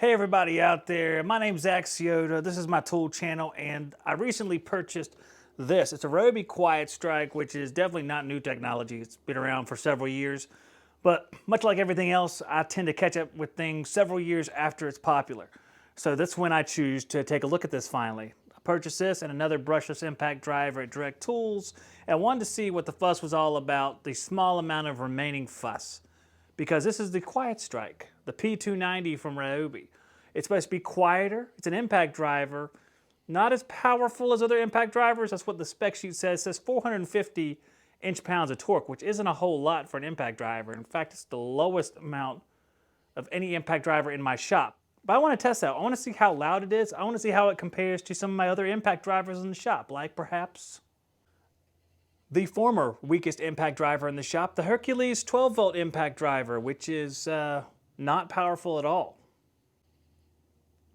Hey everybody out there, my name's Axiota, this is my tool channel, and I recently purchased this. It's a Ryobi Quiet Strike, which is definitely not new technology. It's been around for several years, but much like everything else, I tend to catch up with things several years after it's popular. So that's when I choose to take a look at this finally. I purchased this and another brushless impact driver at Direct Tools, and wanted to see what the fuss was all about, the small amount of remaining fuss. Because this is the Quiet Strike, the P290 from Ryobi. It's supposed to be quieter, it's an impact driver, not as powerful as other impact drivers. That's what the spec sheet says. It says 450 inch-pounds of torque, which isn't a whole lot for an impact driver. In fact, it's the lowest amount of any impact driver in my shop. But I want to test that. I want to see how loud it is. I want to see how it compares to some of my other impact drivers in the shop, like perhaps the former weakest impact driver in the shop, the Hercules 12-volt impact driver, which is not powerful at all.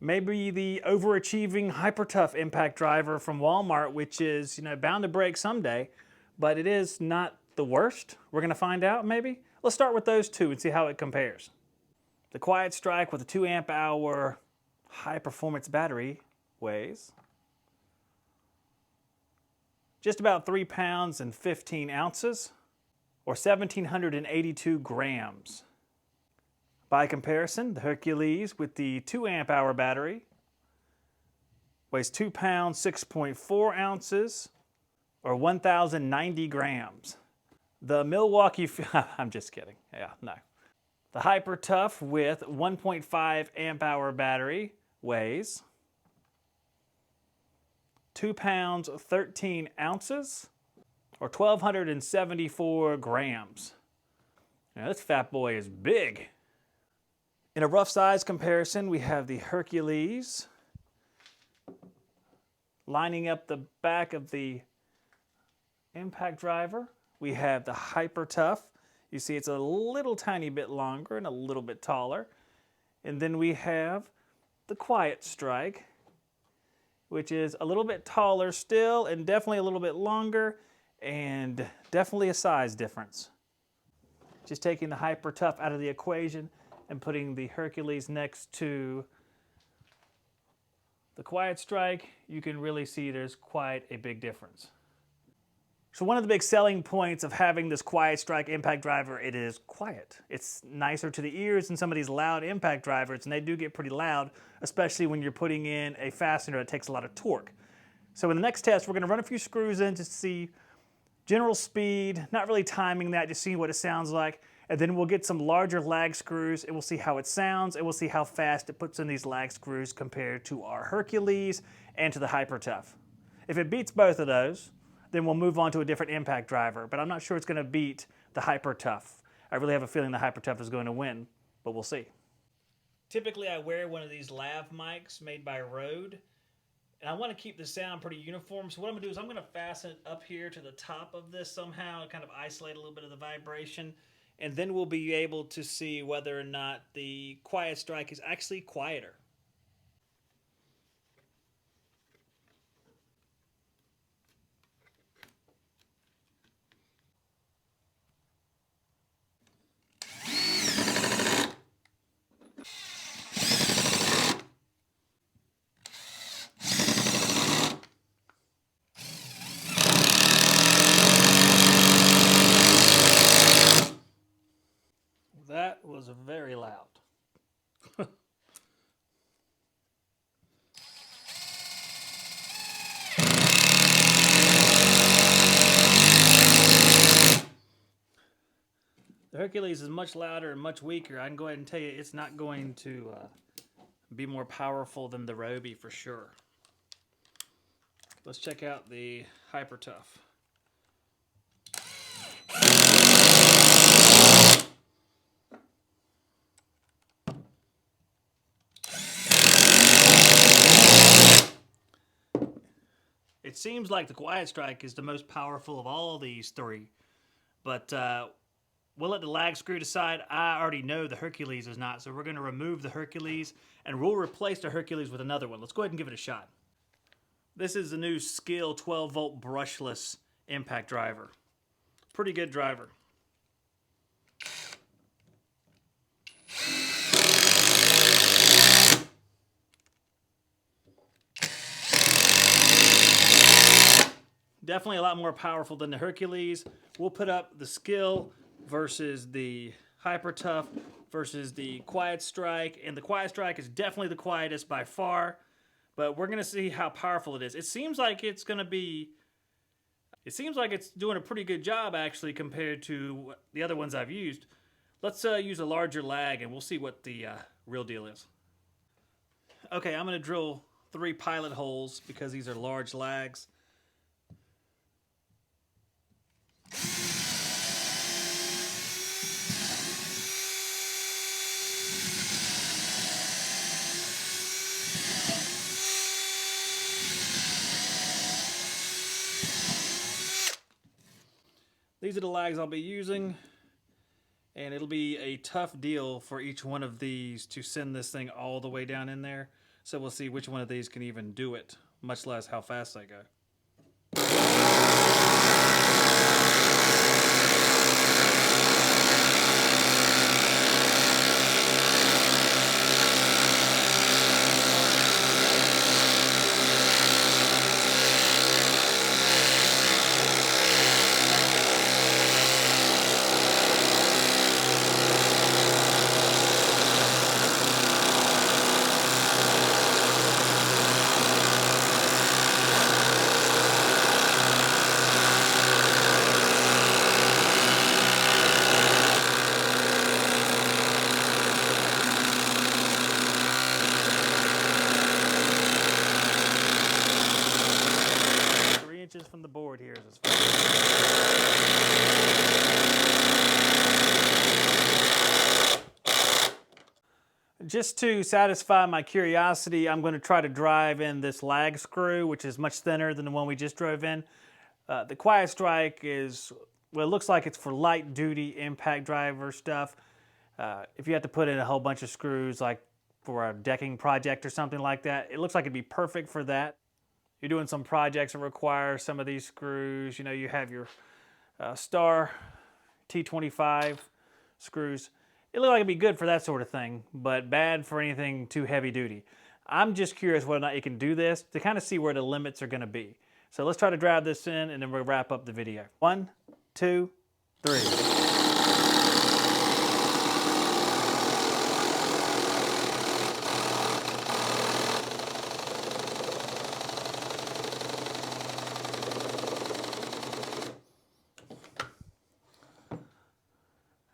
Maybe the overachieving hyper tough impact driver from Walmart, which is, bound to break someday, but it is not the worst. We're going to find out, maybe. Let's start with those two and see how it compares. The Quiet Strike with a 2 amp hour high performance battery weighs just about 3 pounds and 15 ounces, or 1,782 grams. By comparison, the Hercules with the 2 amp hour battery weighs 2 pounds, 6.4 ounces, or 1,090 grams. The Milwaukee, I'm just kidding, yeah, no. The Hyper Tough with 1.5 amp hour battery weighs 2 pounds, 13 ounces, or 1,274 grams. Now this fat boy is big. In a rough size comparison, we have the Hercules lining up the back of the impact driver. We have the Hyper Tough. You see it's a little tiny bit longer and a little bit taller. And then we have the Quiet Strike, which is a little bit taller still and definitely a little bit longer and definitely a size difference. Just taking the Hyper Tough out of the equation and putting the Hercules next to the Quiet Strike, you can really see there's quite a big difference. So one of the big selling points of having this Quiet Strike impact driver, it is quiet. It's nicer to the ears than some of these loud impact drivers, and they do get pretty loud, especially when you're putting in a fastener that takes a lot of torque. So in the next test, we're going to run a few screws in to see general speed, not really timing that, just seeing what it sounds like, and then we'll get some larger lag screws, and we'll see how it sounds, and we'll see how fast it puts in these lag screws compared to our Hercules and to the Hyper Tough. If it beats both of those, then we'll move on to a different impact driver, but I'm not sure it's going to beat the Hyper Tough. I really have a feeling the Hyper Tough is going to win, but we'll see. Typically I wear one of these lav mics made by Rode, and I want to keep the sound pretty uniform, so what I'm going to do is I'm going to fasten it up here to the top of this somehow, kind of isolate a little bit of the vibration, and then we'll be able to see whether or not the Quiet Strike is actually quieter. That was very loud. The Hercules is much louder and much weaker. I can go ahead and tell you it's not going to be more powerful than the Ryobi for sure. Let's check out the Hyper Tough. It seems like the Quiet Strike is the most powerful of all these three, but we'll let the lag screw decide. I already know the Hercules is not, so we're going to remove the Hercules, and we'll replace the Hercules with another one. Let's go ahead and give it a shot. This is the new Skil 12-volt brushless impact driver. Pretty good driver. Definitely a lot more powerful than the Hercules. We'll put up the Skil versus the Hyper Tough versus the Quiet Strike. And the Quiet Strike is definitely the quietest by far. But we're going to see how powerful it is. It seems like it's going to be... It seems like it's doing a pretty good job, actually, compared to the other ones I've used. Let's use a larger lag, and we'll see what the real deal is. Okay, I'm going to drill 3 pilot holes because these are large lags. These are the lags I'll be using, and it'll be a tough deal for each one of these to send this thing all the way down in there. So we'll see which one of these can even do it, much less how fast they go. 3 inches from the board here is as far as... Just to satisfy my curiosity, I'm going to try to drive in this lag screw, which is much thinner than the one we just drove in. The Quiet Strike is, well, it looks like it's for light duty impact driver stuff. If you have to put in a whole bunch of screws, like for a decking project or something like that, it looks like it'd be perfect for that. You're doing some projects that require some of these screws. You know, you have your star T25 screws. It looks like it'd be good for that sort of thing, but bad for anything too heavy duty. I'm just curious whether or not it can do this to kind of see where the limits are going to be. So let's try to drive this in, and then we'll wrap up the video. 1, 2, 3.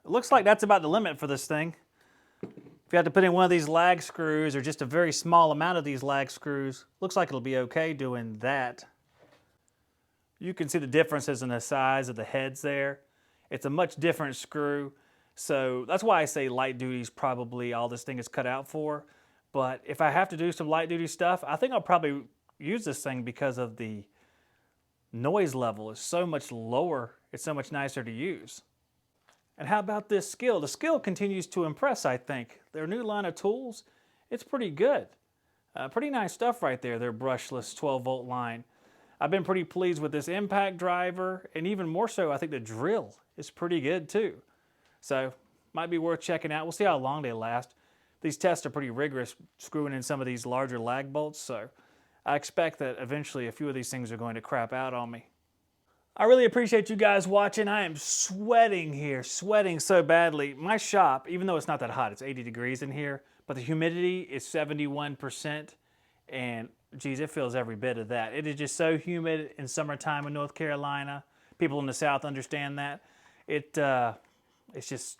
It looks like that's about the limit for this thing. If you have to put in one of these lag screws or just a very small amount of these lag screws, looks like it'll be okay doing that. You can see the differences in the size of the heads there. It's a much different screw, so that's why I say light duty is probably all this thing is cut out for. But if I have to do some light duty stuff, I think I'll probably use this thing because of the noise level is so much lower. It's so much nicer to use. And how about this Skil? The Skil continues to impress, I think. Their new line of tools, it's pretty good. Pretty nice stuff right there, their brushless 12-volt line. I've been pretty pleased with this impact driver, and even more so, I think the drill is pretty good too. So, might be worth checking out. We'll see how long they last. These tests are pretty rigorous, screwing in some of these larger lag bolts, so I expect that eventually a few of these things are going to crap out on me. I really appreciate you guys watching. I am sweating here, sweating so badly. My shop, even though it's not that hot, it's 80 degrees in here, but the humidity is 71%, and geez, it feels every bit of that. It is just so humid in summertime in North Carolina. People in the South understand that. It's just,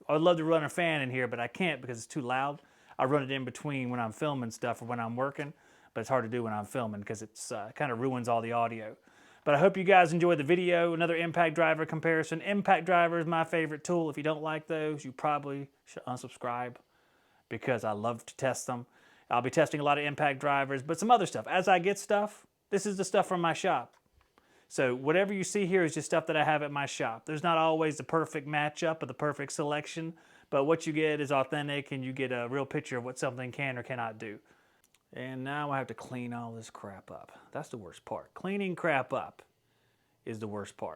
I would love to run a fan in here, but I can't because it's too loud. I run it in between when I'm filming stuff or when I'm working, but it's hard to do when I'm filming because it's kind of ruins all the audio. But I hope you guys enjoyed the video. Another impact driver comparison. Impact driver is my favorite tool. If you don't like those, you probably should unsubscribe because I love to test them. I'll be testing a lot of impact drivers, but some other stuff. As I get stuff, this is the stuff from my shop. So whatever you see here is just stuff that I have at my shop. There's not always the perfect matchup or the perfect selection, but what you get is authentic and you get a real picture of what something can or cannot do. And now I have to clean all this crap up. That's the worst part. Cleaning crap up is the worst part.